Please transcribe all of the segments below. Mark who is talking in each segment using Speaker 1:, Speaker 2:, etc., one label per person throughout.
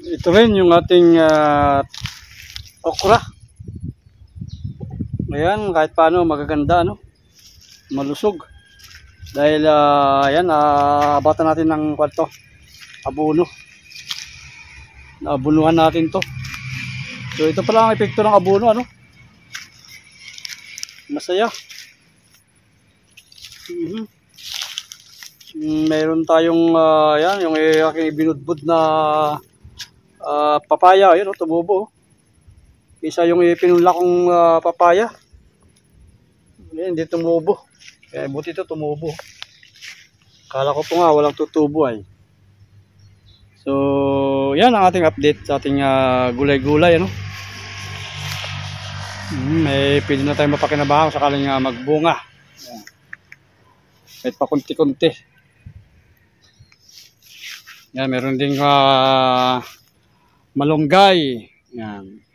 Speaker 1: Ito rin yung ating okra. Ayan, kahit paano magaganda, no? Malusog. Dahil ayan, abatan natin ng kwarto, abono. Naabunuhan natin to. So ito pala ang epekto ng abono, ano? Masaya. Meron tayong ayan, yung aking binudbud na papaya, ayun, tumubo. Isa yung ipinula kong papaya. Ayan, hindi tumubo. Kaya buti ito tumubo. Kala ko po nga walang tutubo ay. So, yan ang ating update sa ating gulay-gulay, ano. May pwede na tayong mapakinabangan sakaling magbunga. Ayan. Kahit pa kunti-kunti. Yan, meron ding malunggay. Yan.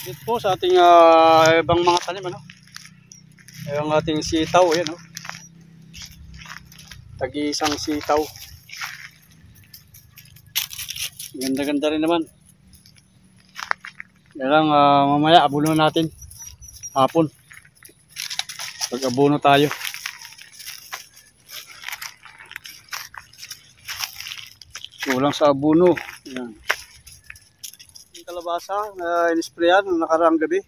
Speaker 1: Dito po sa ating ibang mga tanim, ano. Yung ating sitaw, yan, oh. Tag-iisang sitaw. Ganda-ganda rin naman. Yan lang, mamaya abuno natin hapon. Pag-abuno tayo. Kulang sa abuno. Yan. Yung kalabasa na inisprayan nung nakaraang gabi.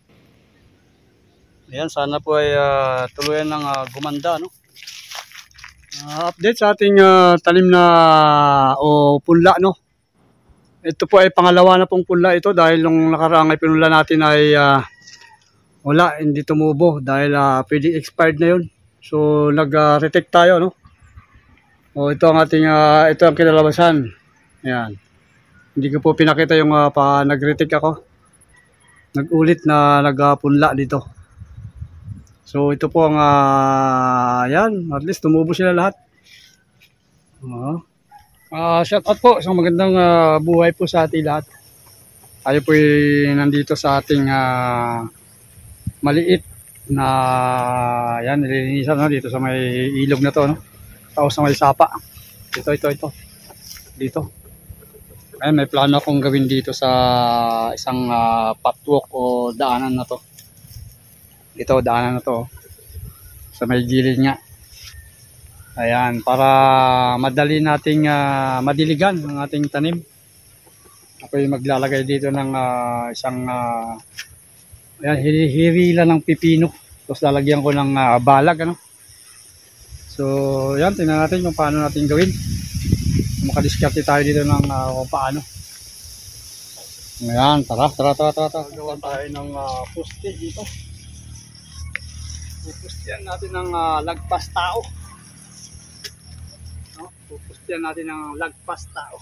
Speaker 1: Ayan, sana po ay tuluyan ng gumanda, no? Update sa ating talim na punla, no? Ito po ay pangalawa na pong punla ito dahil nung nakaraang ay pinula natin ay wala, hindi tumubo dahil pwedeng expired na yun. So nag-retake tayo, no? O ito ang ating ito ang kinalabasan. Ayan. Hindi ko po pinakita yung nag-retake ako. Nag-ulit na nagpunla dito. So ito po ang yan, at least tumubo sila lahat. Shout out po, isang magandang buhay po sa ating lahat. Tayo po nandito sa ating maliit na yan, nililinisan, no? Dito sa may ilog na to, no? Tapos sa may sapa. Ito. Dito. Ayun, may plano akong gawin dito sa isang patwalk o daanan na to. Ito, daanan na to. Sa may gilid nga. Ayan, para madali nating madiligan ang ating tanim. Ako yung maglalagay dito ng isang ayan, hirila ng pipino. Tapos lalagyan ko ng balag, ano. So, yan, tingnan natin kung paano natin gawin. Makadiskarte tayo dito ng kung paano. Ayan, tara. Gawan tayo ng poste dito. Pupustihan natin ng lagpas tao. No? Pupustihan natin ng lagpas tao.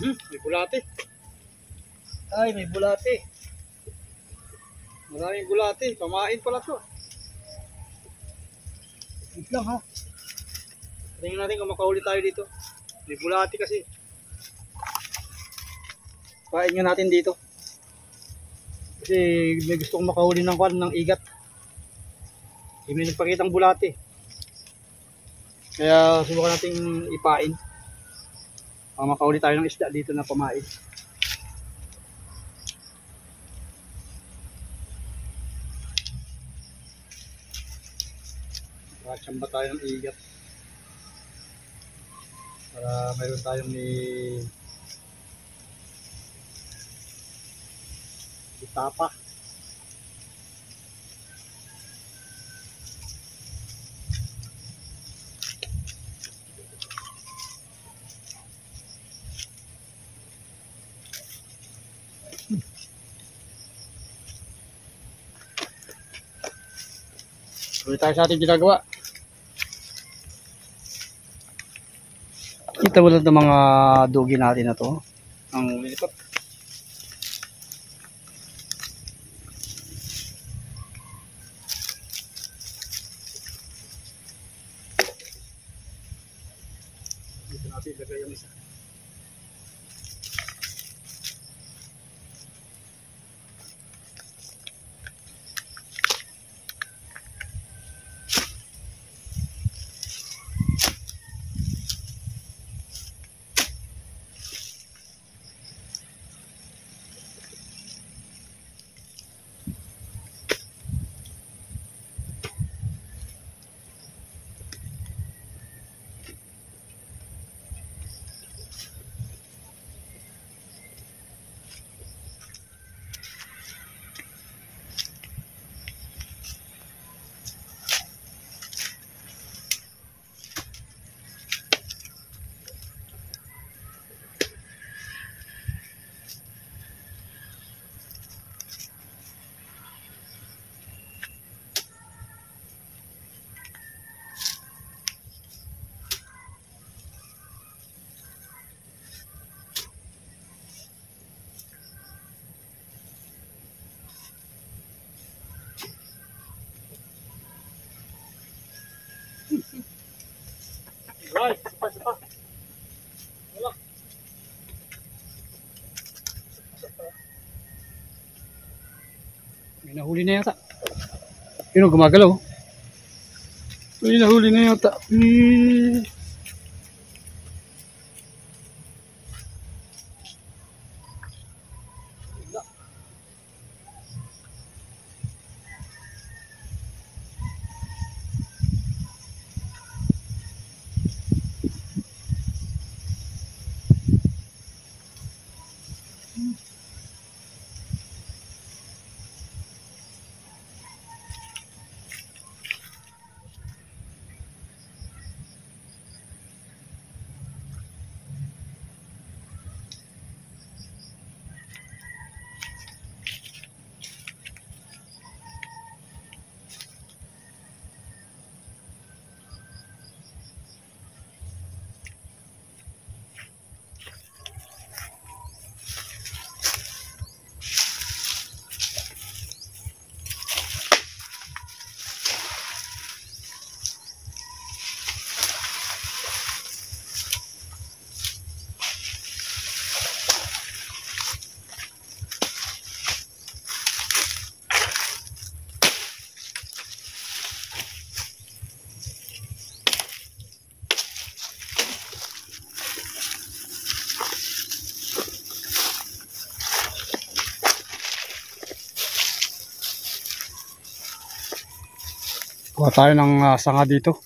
Speaker 1: May bulate. Ay, may bulate. Maraming bulate. Pamain pala to. Wait lang, ha. Tingnan natin kung makahuli tayo dito. May bulate kasi. Pain nga natin dito. Kasi may gusto kong makahuli ng igat. May nagpakitang bulate. Kaya subukan natin ipain. Makahuli tayo ng isda dito na pamain. Tsamba tayo ng igat para mayroon tayong itapa. Tuloy tayo sa ating ginagawa. Kita mo lang ng mga dugi natin na to. Ang lilipat. yung isa. Right, sipa. Wala. May nahuli na yata. Yun o, gumagalaw. May nahuli na yata. Kuha tayo ng sanga dito.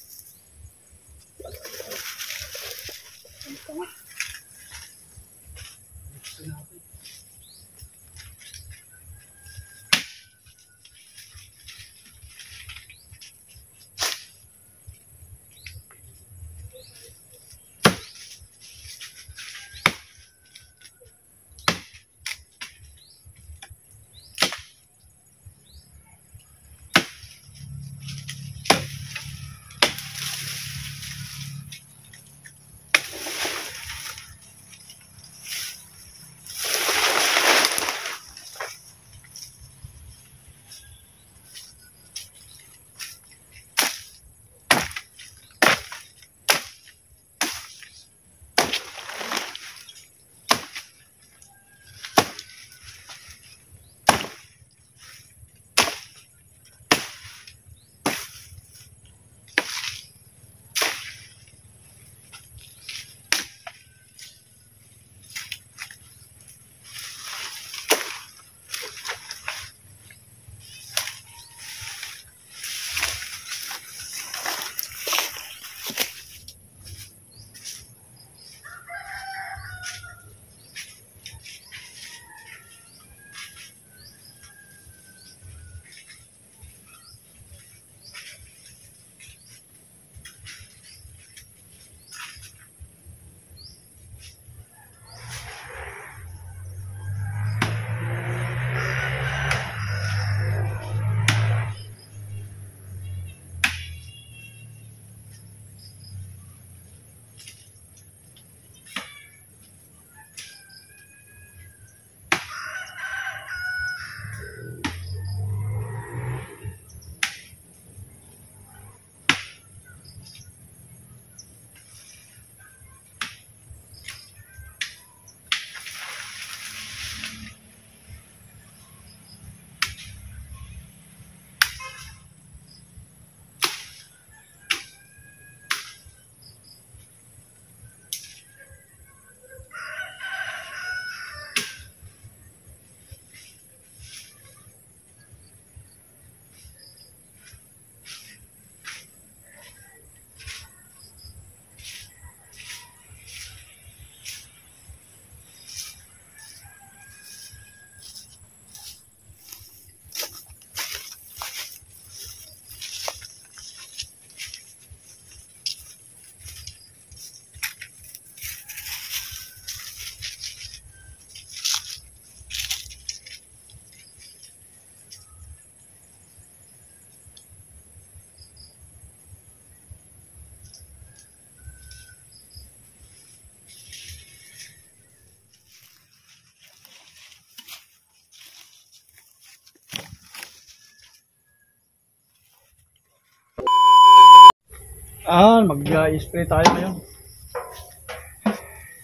Speaker 1: Mag-spray tayo ngayon.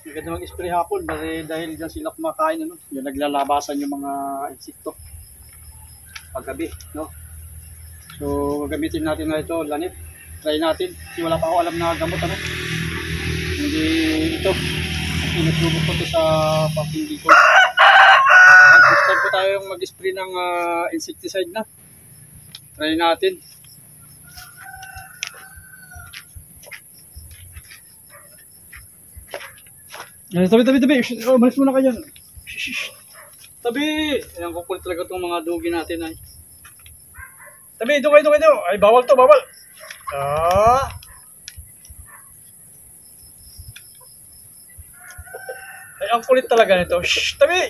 Speaker 1: Maganda mag-spray hapon dahil dyan sila kumakain, ano? Yung naglalabasan yung mga insekto paggabi, no? So, gagamitin natin na ito, lanip. Try natin. Kasi wala pa ako alam na gamot, ano? Hindi ito. Inasubok ko ito sa pag-hindi ko. First time po tayong mag-spray ng insecticide na. Try natin. Tabi. Oh, malis muna ka dyan. Tabi! Ayan, kukulit talaga itong mga dugi natin ay. Tabi, doon kayo. Ay, bawal to, bawal. Ay, ang kulit talaga nito. Shhh, tabi!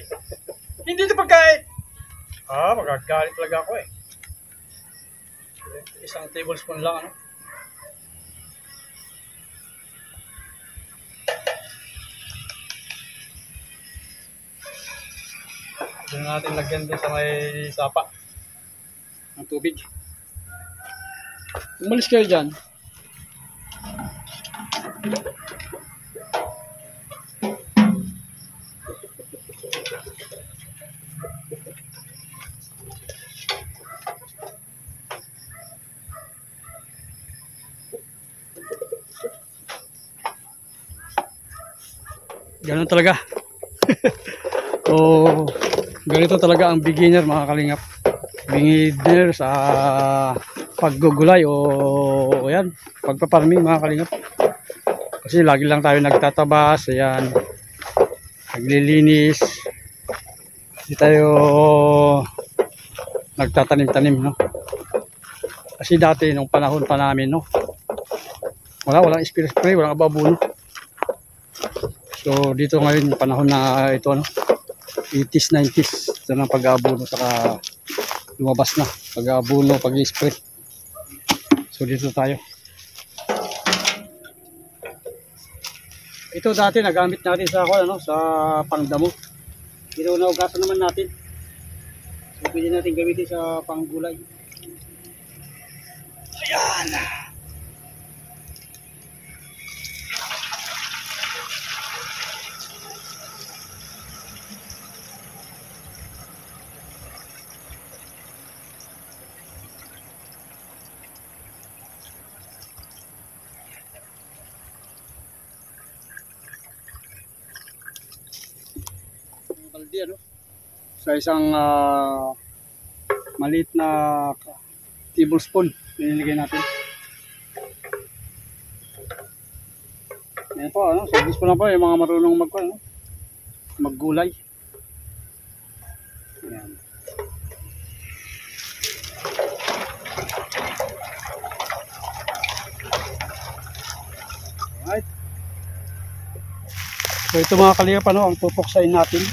Speaker 1: Hindi ito pagkain. Magagalit talaga ako eh. Isang tablespoon lang, ano. Doon natin lagyan doon sa may sapa ng tubig. Umalis kayo dyan. Ganun talaga. Ganito talaga ang beginner, mga kalingap. Beginner sa paggugulay o yan, pagpaparming, mga kalingap. Kasi lagi lang tayo nagtatabas, ayan, naglilinis. Hindi tayo nagtatanim-tanim, no? Kasi dati nung panahon pa namin, no, walang spray, walang ababuno. So dito ngayon panahon na ito, no, 80s, 90s, ito ng pag-aabuno, saka lumabas na pag-aabuno, pag-spray. So dito tayo. Ito dati nagamit natin sa sa pangdamo. Pero naugasan naman natin. So pwede natin gamitin sa panggulay. Ayan. Balde, ano? Sa isang maliit na tablespoon nilagay natin. Ayan po, ano? Service po na po yung mga marunong maggulay. Ayan. Alright. So ito, mga kalingap, ano, ang pupuksain natin.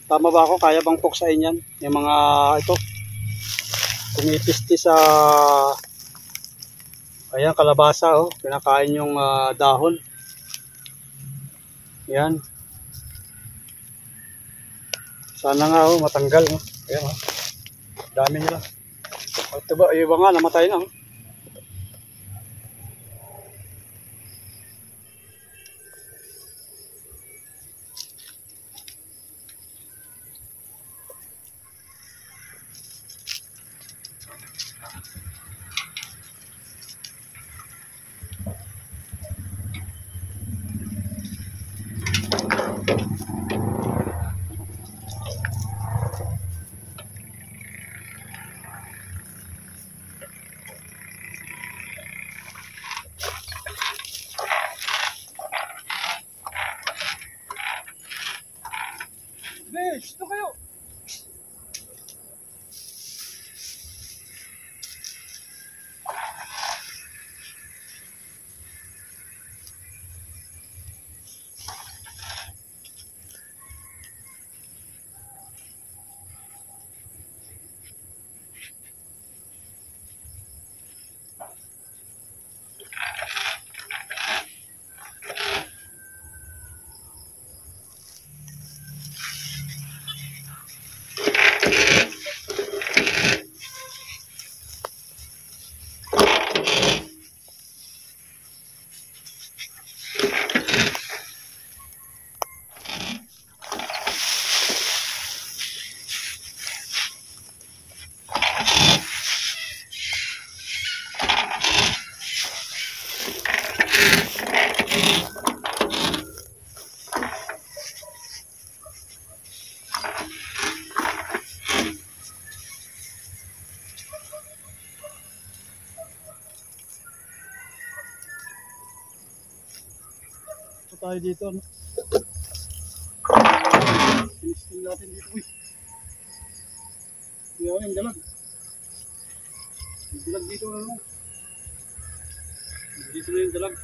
Speaker 1: Tama ba ako? Kaya bang puksain yan? Yung mga ito, pumipisti sa ayan, kalabasa, oh, pinakain yung dahon. Yan. Sana nga, oh, matanggal, oh. Ayan, oh. Dami nila. Ito ba, yung iba nga namatay na, oh. tayo dito. Ano? Sinisting natin dito. Uy. Yan yung dalag. Yung dalag dito. Ano? Dito na yung dalag.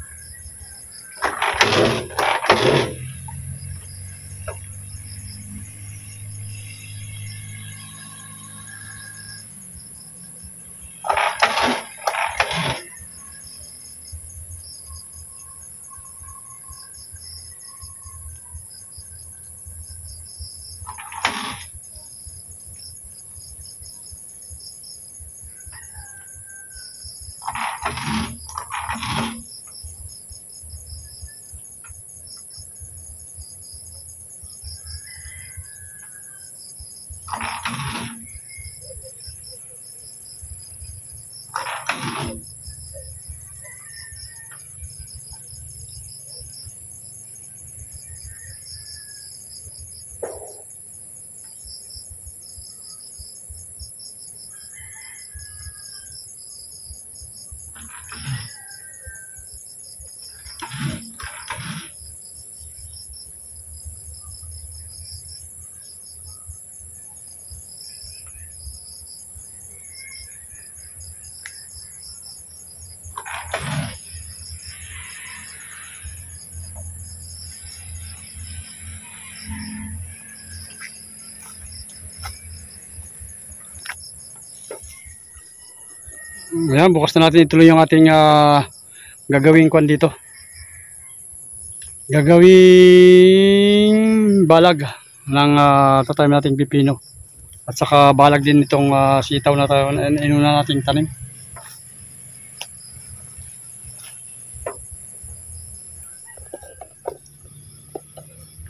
Speaker 1: Ayan, bukas na natin ituloy yung ating gagawing kwan dito. Gagawing balag ng tatanim nating pipino. At saka balag din itong sitaw na tayo, inuna nating tanim.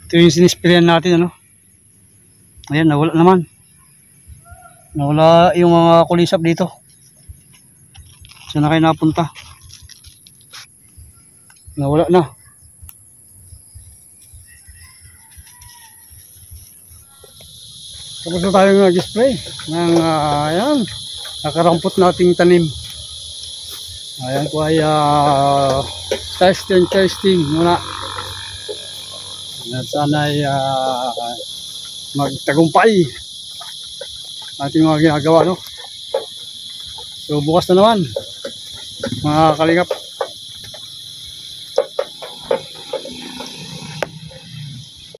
Speaker 1: Ito yung sinisprayan natin, ano. Ayan, nawala naman. Nawala yung mga kulisap dito. Saan na kayo napunta? Nawala na. Tapos na tayo nag-spray ng ayan, nakarampot nating tanim. Ayan ko ay testing muna. At sana ay magtagumpay ating mga ginagawa, no? So bukas na naman mga kalingap.